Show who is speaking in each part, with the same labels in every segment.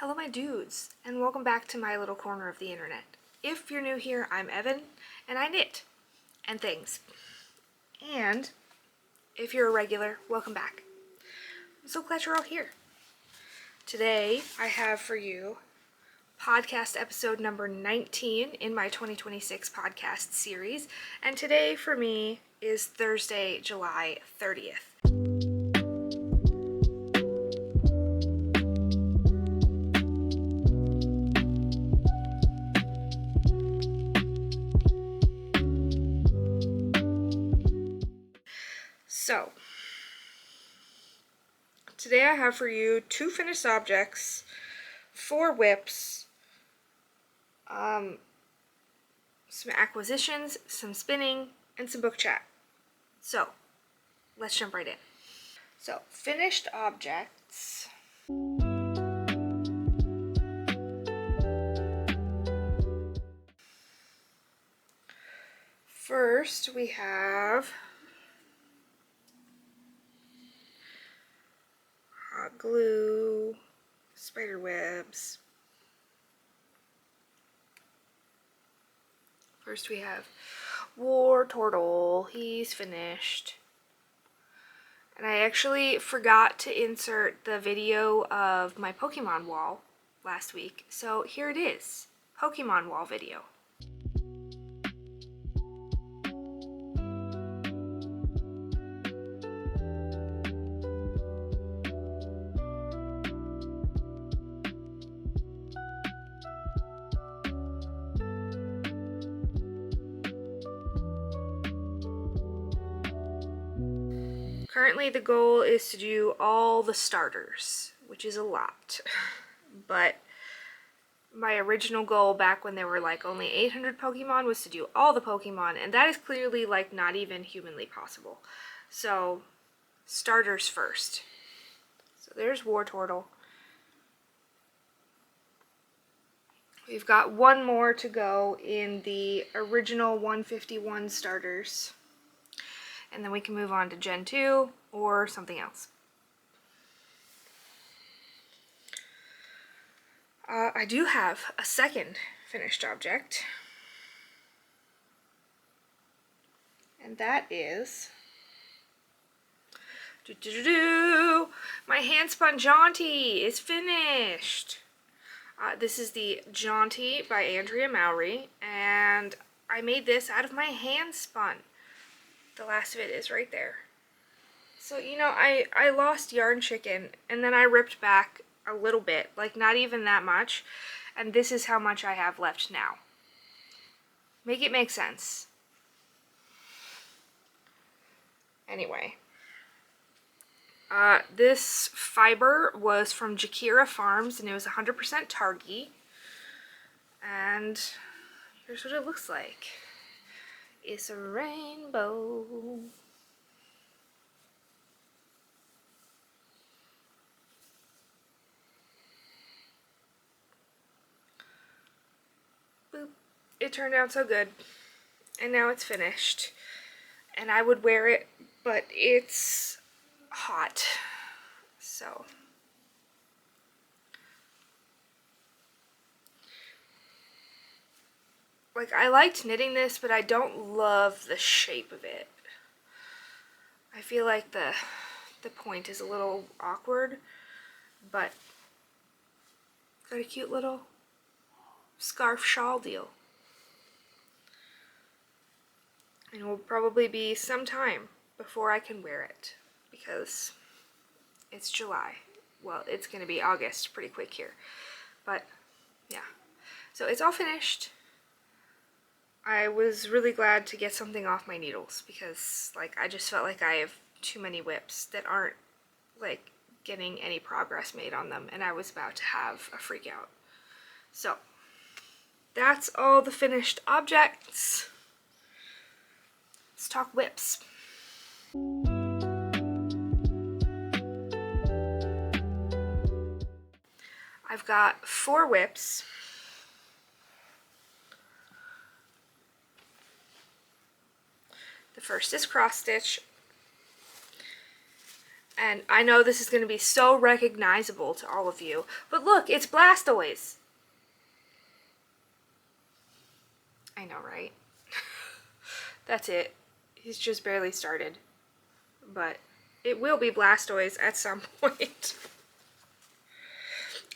Speaker 1: Hello my dudes, and welcome back to my little corner of the internet. If you're new here, I'm Evan, and I knit and things. And if you're a regular, welcome back. I'm so glad you're all here. Today I have for you podcast episode number 19 in my 2026 podcast series, and today for me is Thursday, July 30th. So, today I have for you 2 finished objects, 4 whips, some acquisitions, some spinning, and some book chat. So, let's jump right in. So, finished objects. First, we have hot glue, spider webs. First we have Wartortle. He's finished. And I actually forgot to insert the video of my Pokemon wall last week. So here it is. Pokemon wall video. Currently the goal is to do all the starters, which is a lot. But my original goal back when there were like only 800 Pokemon was to do all the Pokemon, and that is clearly like not even humanly possible. So, starters first. So there's Wartortle. We've got one more to go in the original 151 starters. And then we can move on to Gen 2 or something else. I do have a second finished object. And that is my Handspun Jaunty is finished. This is the Jaunty by Andrea Mowry, and I made this out of my hand spun. The last of it is right there. So, you know, I lost Yarn Chicken, and then I ripped back a little bit, like not even that much, and this is how much I have left now. Make it make sense. Anyway. This fiber was from Jakira Farms, and it was 100% Targi. And here's what it looks like. It's a rainbow. Boop. It turned out so good. And now it's finished. And I would wear it, but it's hot. So. Like, I liked knitting this, but I don't love the shape of it. I feel like the point is a little awkward, but got a cute little scarf shawl deal. And it will probably be some time before I can wear it, because it's July. Well, it's going to be August pretty quick here. But, yeah. So it's all finished. I was really glad to get something off my needles because, like, I just felt like I have too many whips that aren't, like, getting any progress made on them, and I was about to have a freak out. So, that's all the finished objects. Let's talk whips. I've got 4 whips. The first is cross stitch, And I know this is going to be so recognizable to all of you, but look, it's Blastoise. I know, right? That's it. He's just barely started. But it will be Blastoise at some point.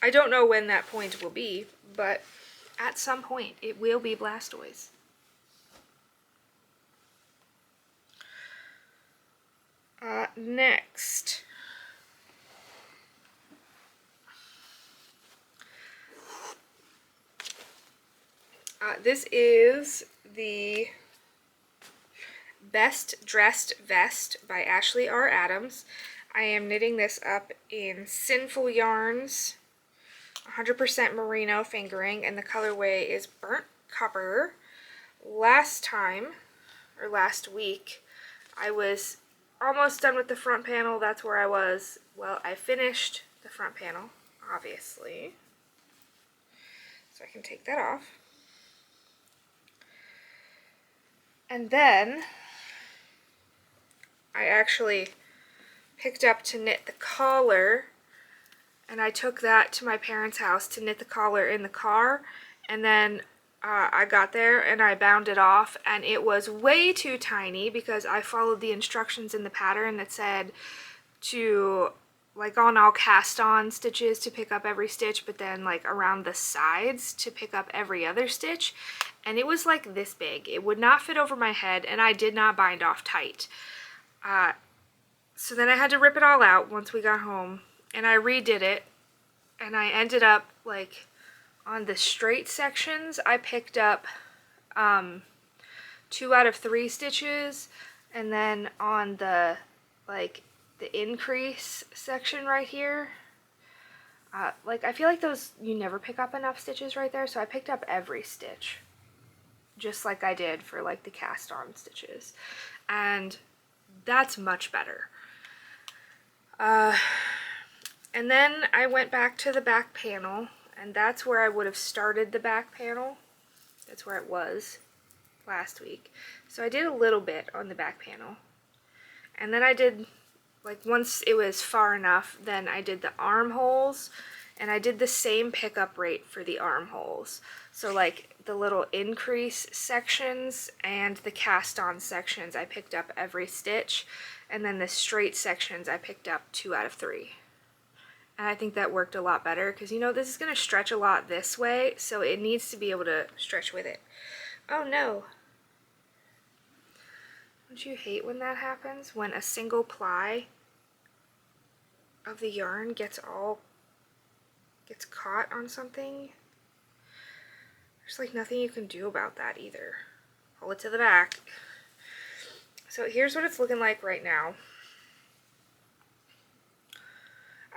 Speaker 1: I don't know when that point will be, but at some point it will be Blastoise. Next. This is the Best Dressed Vest by Ashley R. Adams. I am knitting this up in Sinful Yarns, 100% merino fingering, and the colorway is Burnt Copper. Last week, I was almost done with the front panel. That's where I was. Well, I finished the front panel, obviously. So I can take that off. And then I actually picked up to knit the collar, and I took that to my parents' house to knit the collar in the car, and then I got there and I bound it off, and it was way too tiny because I followed the instructions in the pattern that said to, like, on all cast on stitches to pick up every stitch, but then like around the sides to pick up every other stitch, and it was like this big. It would not fit over my head, and I did not bind off tight. So then I had to rip it all out once we got home, and I redid it, and I ended up, like, on the straight sections, I picked up 2 out of 3 stitches, and then on the, like, the increase section right here, like, I feel like those, you never pick up enough stitches right there, so I picked up every stitch, just like I did for, like, the cast on stitches, and that's much better. And then I went back to the back panel, and that's where I would have started the back panel. That's where it was last week. So I did a little bit on the back panel, and then I did, like, once it was far enough, then I did the armholes, and I did the same pickup rate for the armholes. So, like, the little increase sections and the cast on sections, I picked up every stitch, and then the straight sections I picked up 2 out of 3. And I think that worked a lot better because, you know, this is going to stretch a lot this way, so it needs to be able to stretch with it. Oh no. Don't you hate when that happens? When a single ply of the yarn gets caught on something? There's like nothing you can do about that either. Pull it to the back. So here's what it's looking like right now.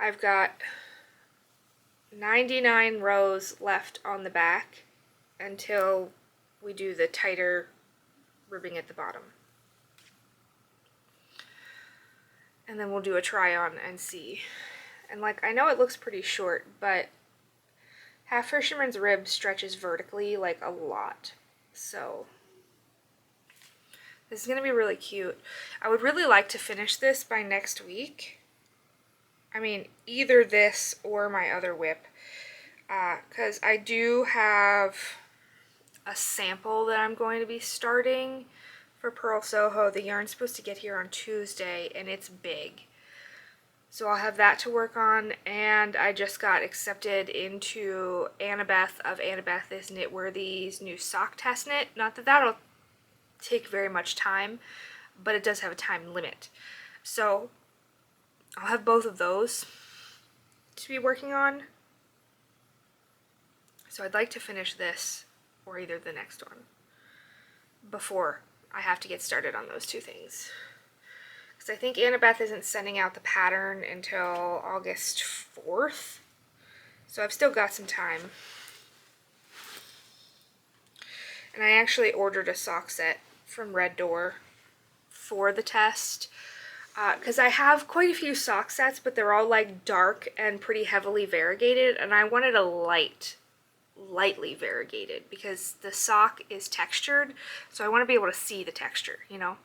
Speaker 1: I've got 99 rows left on the back until we do the tighter ribbing at the bottom. And then we'll do a try on and see. And like, I know it looks pretty short, but Half Fisherman's Rib stretches vertically like a lot. So this is going to be really cute. I would really like to finish this by next week. I mean, either this or my other whip. Because I do have a sample that I'm going to be starting for Pearl Soho. The yarn's supposed to get here on Tuesday, and it's big. So I'll have that to work on, and I just got accepted into Annabeth of Annabeth is Knitworthy's new sock test knit. Not that that'll take very much time, but it does have a time limit. So I'll have both of those to be working on. So I'd like to finish this or either the next one before I have to get started on those two things. Because I think Annabeth isn't sending out the pattern until August 4th. So I've still got some time. And I actually ordered a sock set from Red Door for the test. Because I have quite a few sock sets, but they're all like dark and pretty heavily variegated, and I wanted a lightly variegated because the sock is textured, so I want to be able to see the texture, you know?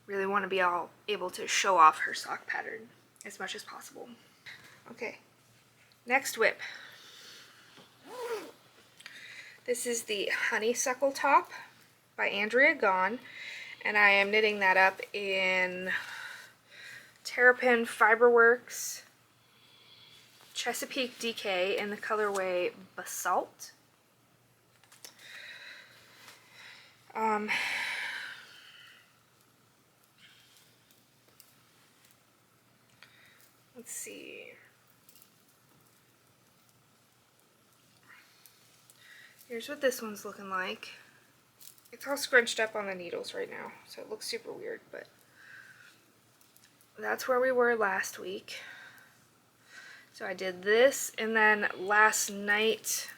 Speaker 1: really want to be all able to show off her sock pattern as much as possible. Okay, next whip. This is the Honeysuckle top by Andrea, and I am knitting that up in Terrapin Fiberworks Chesapeake DK in the colorway Basalt. Let's see. Here's what this one's looking like. It's all scrunched up on the needles right now, so it looks super weird, but that's where we were last week. So I did this, and then last night,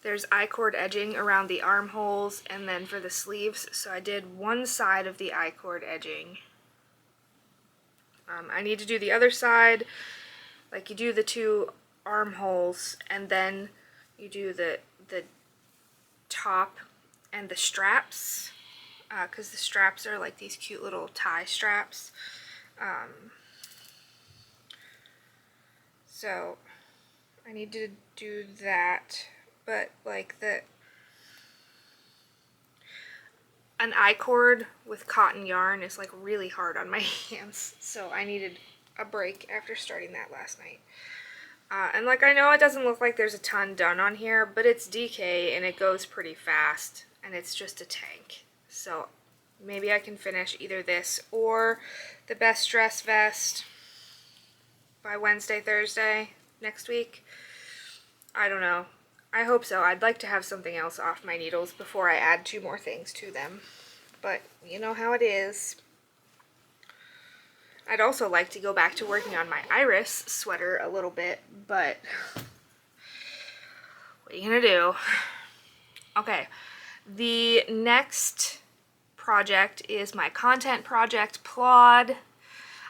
Speaker 1: there's I-cord edging around the armholes and then for the sleeves, so I did one side of the I-cord edging. I need to do the other side, like you do the two armholes, and then you do the top and the straps, because the straps are like these cute little tie straps. So I need to do that, but like an I-cord with cotton yarn is like really hard on my hands, so I needed a break after starting that last night. And like, I know it doesn't look like there's a ton done on here, but it's DK and it goes pretty fast, and it's just a tank. So maybe I can finish either this or the Best Dress Vest by Wednesday, Thursday next week. I don't know. I hope so. I'd like to have something else off my needles before I add 2 more things to them. But you know how it is. I'd also like to go back to working on my Iris sweater a little bit, but what are you gonna do? Okay, the next project is my content project, Plod.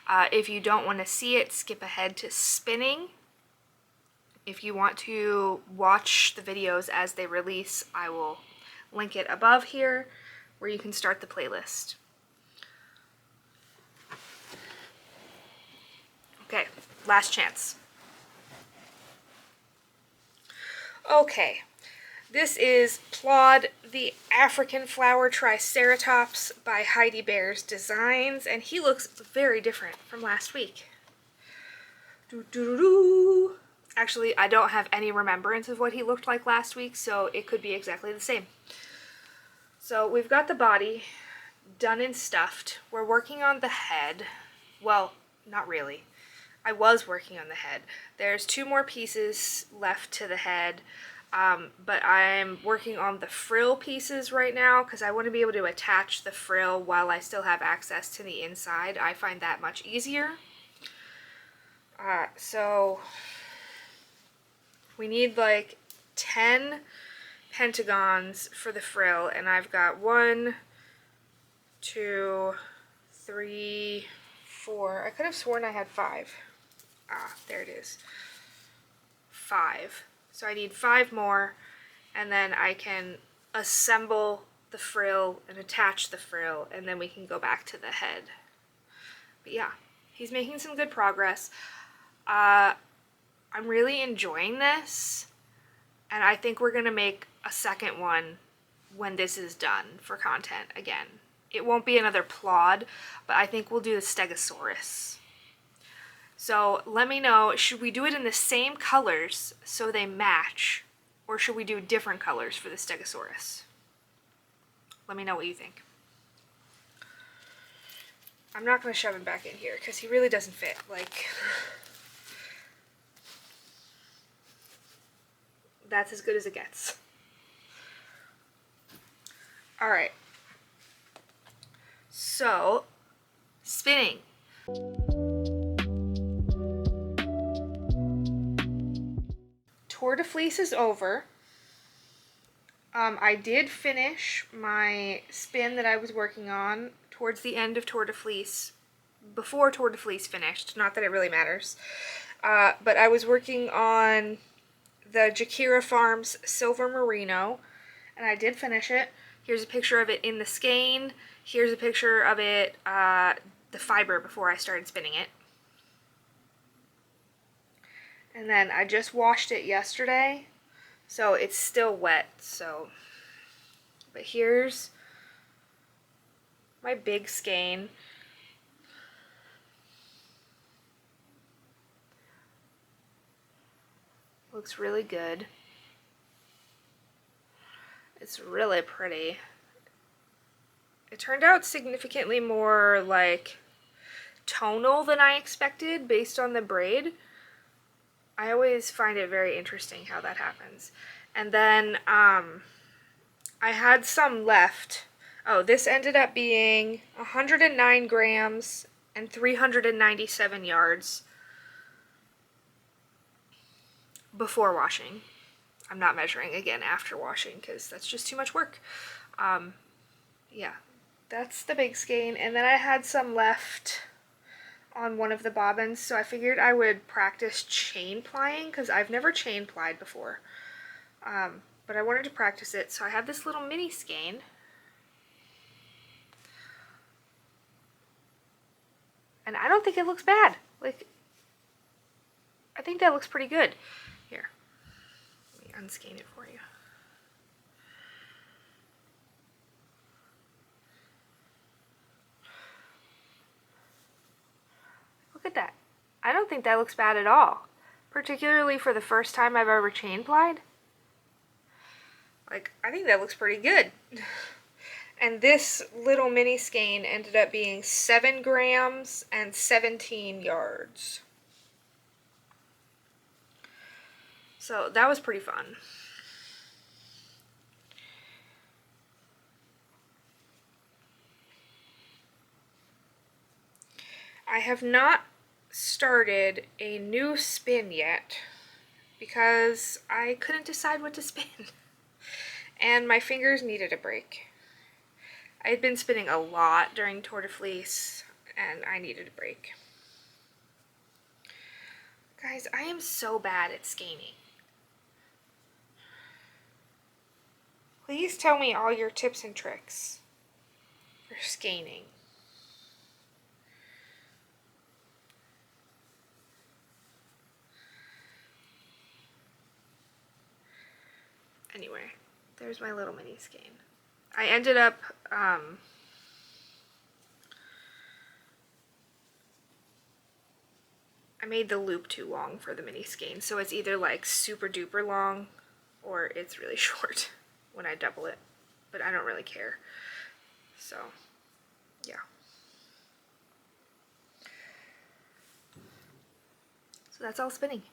Speaker 1: If you don't want to see it, skip ahead to spinning. If you want to watch the videos as they release, I will link it above here where you can start the playlist. Okay, last chance. Okay, this is Plod, the African Flower Triceratops by Heidi Bear's Designs, and he looks very different from last week. Doo-doo-doo-doo. Actually, I don't have any remembrance of what he looked like last week, so it could be exactly the same. So we've got the body done and stuffed. We're working on the head. Well, not really. I was working on the head. There's 2 more pieces left to the head, but I'm working on the frill pieces right now because I want to be able to attach the frill while I still have access to the inside. I find that much easier. So we need like 10 pentagons for the frill, and I've got 1, 2, 3, 4. I could have sworn I had 5. There it is. 5. So I need 5 more, and then I can assemble the frill and attach the frill, and then we can go back to the head. But yeah, he's making some good progress. I'm really enjoying this, and I think we're gonna make a second one when this is done for content again. It won't be another Plod, but I think we'll do the Stegosaurus. So let me know, should we do it in the same colors so they match, or should we do different colors for the Stegosaurus? Let me know what you think. I'm not going to shove him back in here because he really doesn't fit. Like, that's as good as it gets. Alright. So, spinning. Tour de Fleece is over. I did finish my spin that I was working on towards the end of Tour de Fleece, before Tour de Fleece finished, not that it really matters, but I was working on the Jakira Farms Silver Merino, and I did finish it. Here's a picture of it in the skein. Here's a picture of it, the fiber before I started spinning it. And then I just washed it yesterday, so it's still wet. But here's my big skein. Looks really good. It's really pretty. It turned out significantly more like tonal than I expected based on the braid. I always find it very interesting how that happens. And then I had some left. Oh, this ended up being 109 grams and 397 yards before washing. I'm not measuring again after washing because that's just too much work. Yeah, that's the big skein. And then I had some left on one of the bobbins, so I figured I would practice chain plying because I've never chain plied before. But I wanted to practice it, so I have this little mini skein. And I don't think it looks bad. Like, I think that looks pretty good. Here, let me unskein it for you. Look at that. I don't think that looks bad at all, particularly for the first time I've ever chain plied. Like, I think that looks pretty good. And this little mini skein ended up being 7 grams and 17 yards. So that was pretty fun. I have not started a new spin yet because I couldn't decide what to spin. And my fingers needed a break. I had been spinning a lot during Tour de Fleece, and I needed a break. Guys, I am so bad at skeining. Please tell me all your tips and tricks for skeining. Anyway, there's my little mini skein. I ended up I made the loop too long for the mini skein, so it's either like super duper long or it's really short when I double it, but I don't really care. So, yeah. So that's all spinning.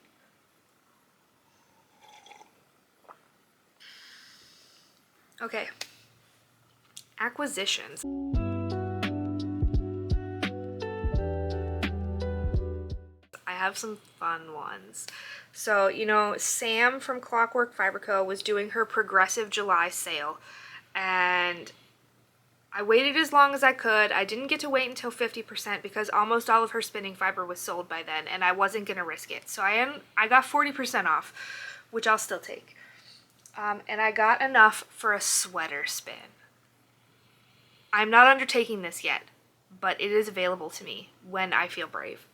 Speaker 1: Okay. Acquisitions. I have some fun ones. So, you know, Sam from Clockwork Fiber Co. was doing her Progressive July sale, and I waited as long as I could. I didn't get to wait until 50% because almost all of her spinning fiber was sold by then, and I wasn't going to risk it. So I got 40% off, which I'll still take. And I got enough for a sweater spin. I'm not undertaking this yet, but it is available to me when I feel brave.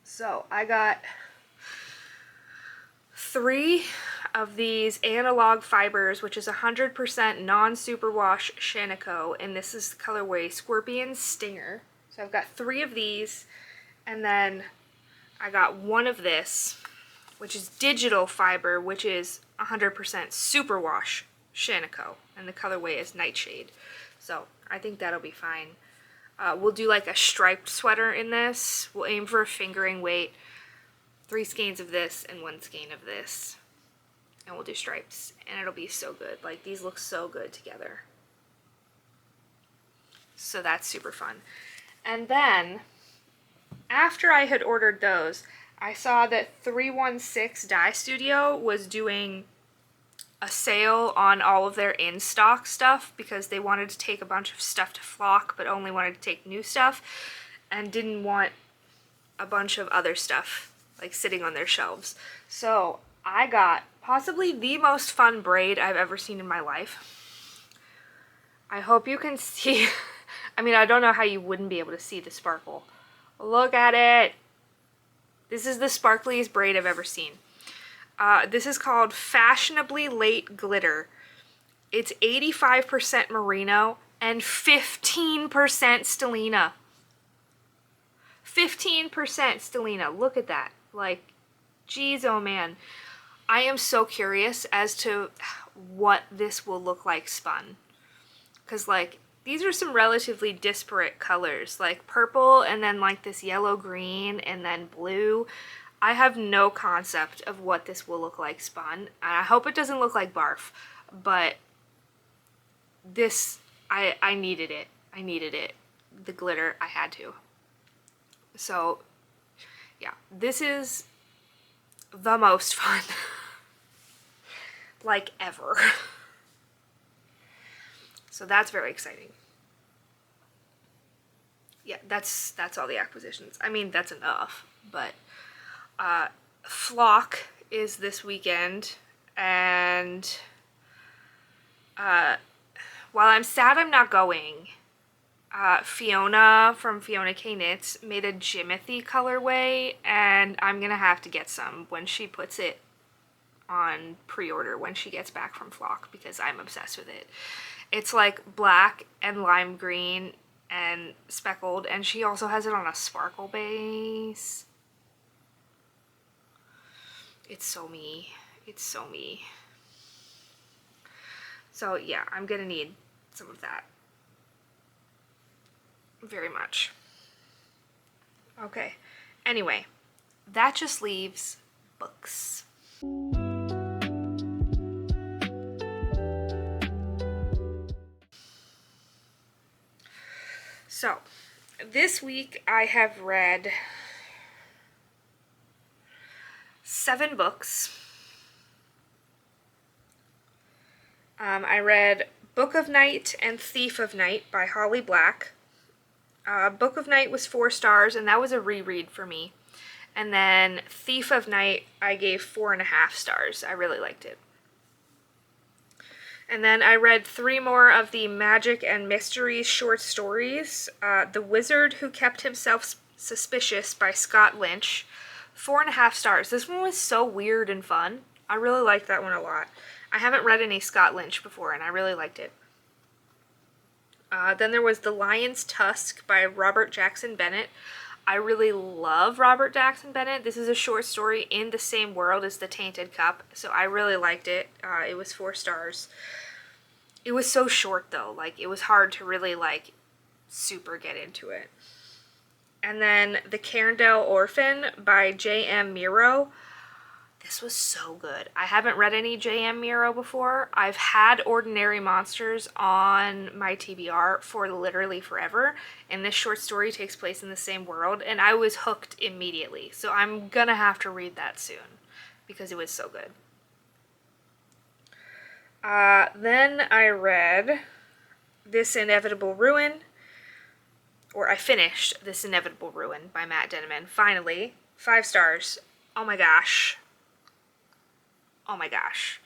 Speaker 1: So I got 3 of these analog fibers, which is 100% non-superwash Shanico, and this is the colorway Scorpion Stinger. So I've got 3 of these, and then I got 1 of this, which is digital fiber, which is 100% superwash Shanico, and the colorway is Nightshade. So I think that'll be fine. We'll do like a striped sweater in this. We'll aim for a fingering weight, 3 skeins of this and 1 skein of this, and we'll do stripes, and it'll be so good. Like, these look so good together. So that's super fun. And then after I had ordered those, I saw that 316 Dye Studio was doing a sale on all of their in-stock stuff because they wanted to take a bunch of stuff to flock but only wanted to take new stuff and didn't want a bunch of other stuff like sitting on their shelves. So I got possibly the most fun braid I've ever seen in my life. I hope you can see. I mean, I don't know how you wouldn't be able to see the sparkle. Look at it. This is the sparkliest braid I've ever seen. This is called Fashionably Late Glitter. It's 85% merino and 15% stellina. 15% stellina. Look at that. Like, geez, oh man. I am so curious as to what this will look like spun. Because, like, these are some relatively disparate colors. Like, purple and then, like, this yellow-green and then blue. I have no concept of what this will look like spun. And I hope it doesn't look like barf. But this, I needed it. I needed it. The glitter, I had to. So, yeah. This is the most fun. Like, ever. So that's very exciting. Yeah, that's all the acquisitions. I mean, that's enough. But Flock is this weekend, and while I'm sad I'm not going, Fiona from Fiona K Knits made a Jimothy colorway, and I'm gonna have to get some when she puts it on pre-order when she gets back from Flock, because I'm obsessed with it. It's like black and lime green and speckled, and she also has it on a sparkle base. It's so me. It's so me. So yeah, I'm gonna need some of that. Very much. Okay. Anyway, that just leaves books. So, this week I have read 7 books. I read Book of Night and Thief of Night by Holly Black. Book of Night was 4 stars, and that was a reread for me. And then Thief of Night I gave 4.5 stars. I really liked it. And then I read 3 more of the Magic and Mysteries short stories. The Wizard Who Kept Himself Suspicious by Scott Lynch. 4.5 stars. This one was so weird and fun. I really liked that one a lot. I haven't read any Scott Lynch before, and I really liked it. Then there was The Lion's Tusk by Robert Jackson Bennett. I really love Robert Jackson Bennett. This is a short story in the same world as The Tainted Cup, so I really liked it. It was 4 stars. It was so short, though. Like, it was hard to really, like, super get into it. And then The Cairndale Orphan by J.M. Miro. This was so good. I haven't read any J.M. Miro before. I've had Ordinary Monsters on my TBR for literally forever, and this short story takes place in the same world, and I was hooked immediately. So I'm gonna have to read that soon, because it was so good. Then I read This Inevitable Ruin, or I finished This Inevitable Ruin by Matt Denneman, finally. 5 stars. Oh my gosh. Oh my gosh.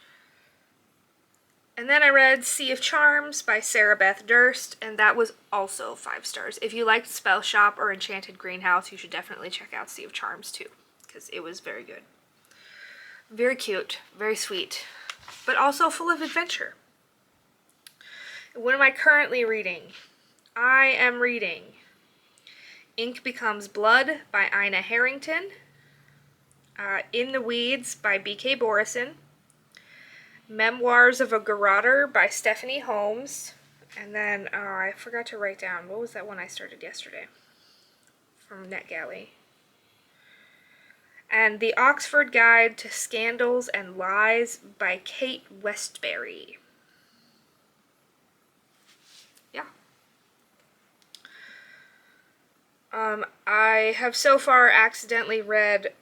Speaker 1: And then I read Sea of Charms by Sarah Beth Durst, and that was also 5 stars. If you liked Spell Shop or Enchanted Greenhouse, you should definitely check out Sea of Charms too, because it was very good. Very cute, very sweet, but also full of adventure. What am I currently reading? I am reading Ink Becomes Blood by Ina Harrington, In the Weeds by B.K. Borison, Memoirs of a Garroter by Stephanie Holmes, and then I forgot to write down, what was that one I started yesterday from NetGalley? And The Oxford Guide to Scandals and Lies by Kate Westbury. Yeah. I have so far accidentally read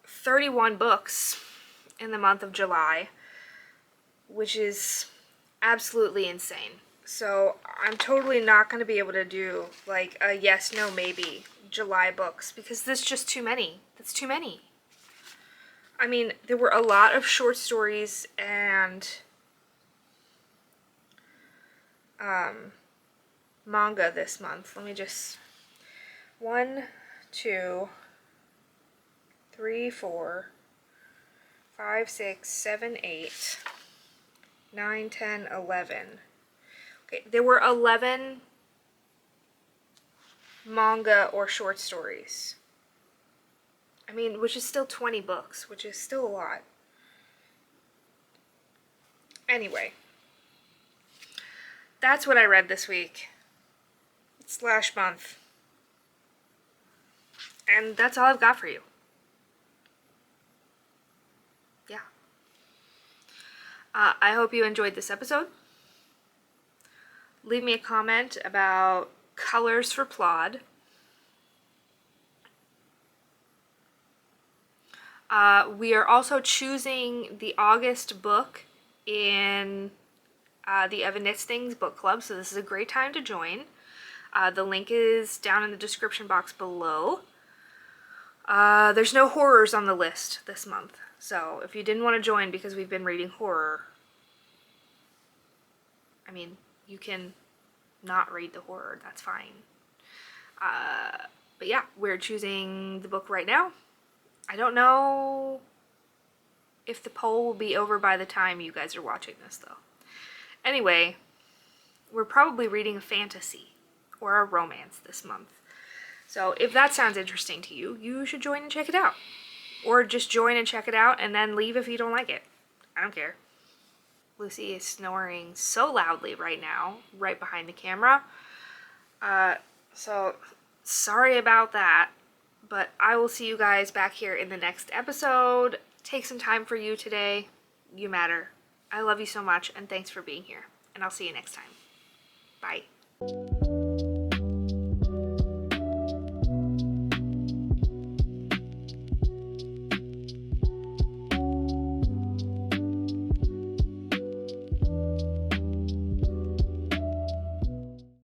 Speaker 1: 31 books in the month of July, which is absolutely insane. So I'm totally not going to be able to do like a yes, no, maybe July books, because there's just too many. That's too many. I mean, there were a lot of short stories and manga this month. Let me just... 1, 2, 3, 4, 5, 6, 7, 8, 9, 10, 11. Okay, there were 11 manga or short stories. I mean, which is still 20 books, which is still a lot. Anyway, that's what I read this week / month. And that's all I've got for you. Yeah. I hope you enjoyed this episode. Leave me a comment about colors for Plod. We are also choosing the August book in the EvanKnitsThings Bookclub, so this is a great time to join. The link is down in the description box below. There's no horrors on the list this month, so if you didn't want to join because we've been reading horror, I mean, you can not read the horror, that's fine. But yeah, we're choosing the book right now. I don't know if the poll will be over by the time you guys are watching this, though. Anyway, we're probably reading a fantasy or a romance this month. So if that sounds interesting to you, you should join and check it out. Or just join and check it out and then leave if you don't like it. I don't care. Lucy is snoring so loudly right now, right behind the camera. So sorry about that, but I will see you guys back here in the next episode. Take some time for you today. You matter. I love you so much, and thanks for being here. And I'll see you next time. Bye.